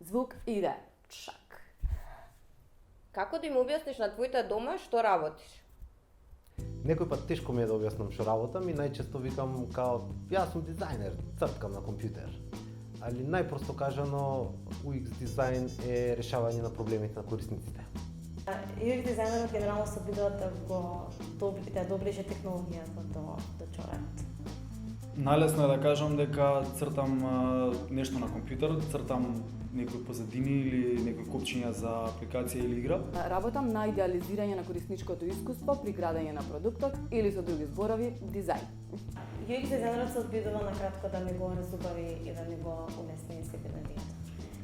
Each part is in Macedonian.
звук иде. Чак. Како да им објасниш на твоите дома што работиш? Некој пат тешко ми е да објаснам што работам и најчесто викам као јас сум дизајнер, црткам на компјутер. Али најпросто кажано, UX дизајн е решавање на проблемите на корисниците. UX дизајнерот генерално се обидува да доближе технологијата до човекот. Најлесно е да кажам дека цртам нешто на компјутерот, цртам некои позадини или некои копчиња за апликација или игра. Работам на идеализирање на корисничкото искуство при градење на продуктот или со други зборови, дизајн. UX дизајнерот се обидува на кратко да ми го разубави и да ми го улесни експериментирањето.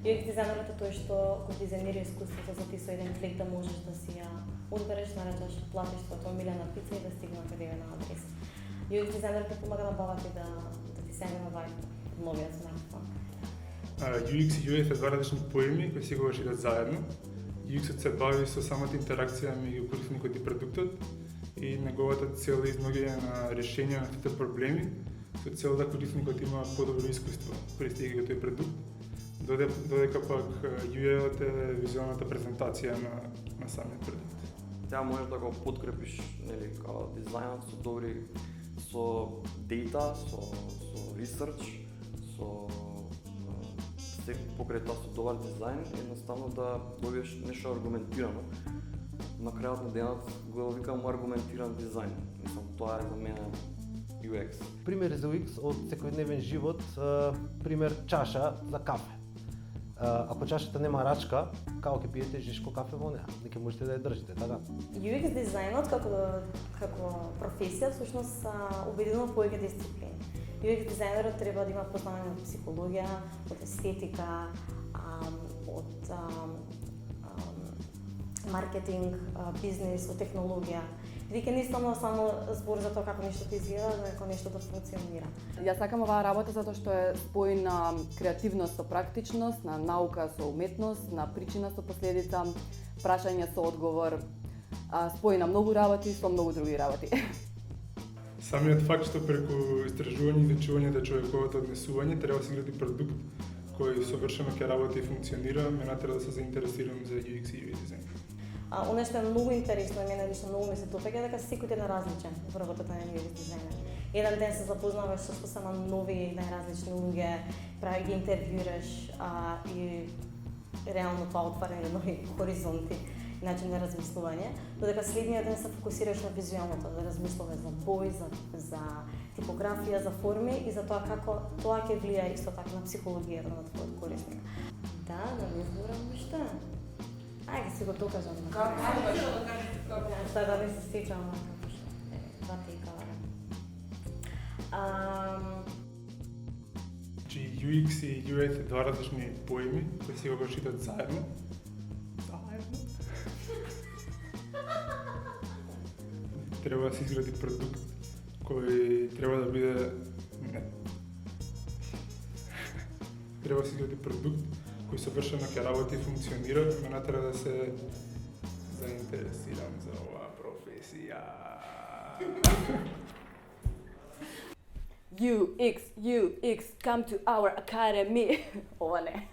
UX дизајнерот е тој што го дизајнира искуството за ти со еден клик да можеш да си ја одбереш, наречаш, платиш твојата омилена пица и да стигне каде е на адрес. UX дизајнерот ти помага на бавати да ти седне вај новиот смартфон. UX и UX е два различни поими кои секогаш идат заедно. UX-от се бави со самата интеракција меѓу корисникот и продуктот и неговата цел е изнаоѓање на решенија на тите проблеми со цел да корисникот има подобро искуство користејќи тој продукт, додека пак UI-от е визуалната презентација на самиот продукт. Тя можеш да го подкрепиш, нели, као дизајнот со data, со research, со покрај тоа со добар дизајн, едноставно да добиеш нешто аргументирано. На крајот на денот го викам аргументиран дизајн. Мислам, тоа е за мене UX. Примери за UX од секојдневен живот, пример чаша за кафе. Ако чашата нема рачка, како ќе пиете жишко кафе во неа? Не ќе можете да ја држите, така? UX дизајнот како професија всушност обединува повеќе дисциплини. UX дизајнерот треба да има познавање од психологија, од естетика, од маркетинг, бизнес, од технологија. Веќе не само збор за тоа како нештото изгледа, но како нештото функционира. Јас сакам оваа работа затоа што е спој на креативност со практичност, на наука со уметност, на причина со последица, прашање со одговор, спој на многу работи со многу други работи. Самиот факт што преку истражување и вечување да човековото однесување треба да се изгради продукт кој совршено ќе работи и функционира, ме натера да се заинтересирам за UX и UI дизајн. Оно што е многу интересно и мене лично многу ми се допаѓа дека секој ден е различен во работата на UX дизајнер. Еден ден се запознаваш со сосема нови најразлични луѓе, прави ги интервјуираш и реално тоа отвара нови хоризонти и начин на размислување, додека следниот ден се фокусираш на визуелното, да размислуваш за бој, за типографија, за форми и за тоа како тоа ќе влијае исто така на психологијата на твојот корисник. Да не зборам ништа. Ајде си го докажам. Како можеш да кажеш како? Да не се сеќам на како што. Два текала. Значи UX и UX е два различни поими кои се го читат заедно. Треба да се изгради продукт кој треба да биде треба да се изгради продукт кој совршено ќе работи и функционира, ме натера да се заинтересирам за оваа професија. UX, come to our academy. Ова не.